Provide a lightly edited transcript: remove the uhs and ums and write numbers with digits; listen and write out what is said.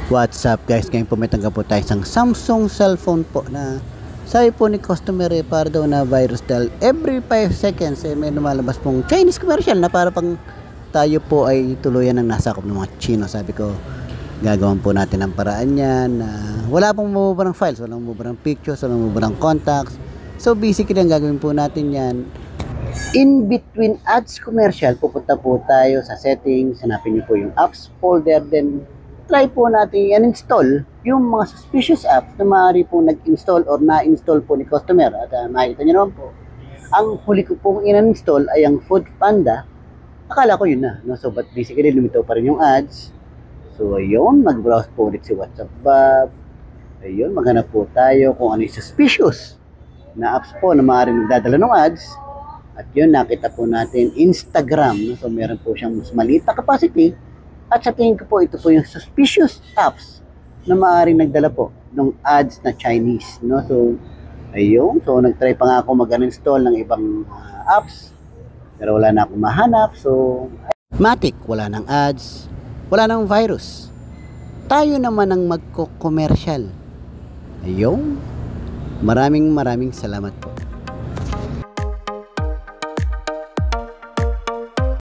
What's up guys, ngayon po may tanggap po tayo isang Samsung cellphone po na sabi po ni customer para daw na virus dahil every 5 seconds may lumalabas pong Chinese commercial na para pang tayo po ay tuluyan ng nasakop ng mga Chino. Sabi ko gagawin po natin ang paraan yan na wala pong mababa ng files, walang mababa ng pictures, walang mababa ng contacts. So basically ang gagawin po natin yan, in between ads commercial, pupunta po tayo sa settings, hanapin niyo po yung apps folder, then try po natin i-install yung mga suspicious apps na maaari po nag-install or na-install po ni customer. At makikita nyo naman po, ang huli ko pong in-install ay ang Food Panda. Akala ko yun na, no? So but basically lumitaw pa rin yung ads. So ayun, mag-browse po ulit si WhatsApp Bob. Ayun, maghanap po tayo kung ano yung suspicious na apps po na maaari magdadala ng ads. At yun, nakita po natin Instagram, no? So meron po siyang mas maliit na capacity. At sa tingin ko po, ito po yung suspicious apps na maaaring nagdala po ng ads na Chinese, no? So, ayun. So, nagtry pa nga ako mag-uninstall ng ibang apps. Pero wala na akong mahanap. So, matik, wala nang ads, wala nang virus. Tayo naman ang magko-commercial. Ayun. Maraming salamat po.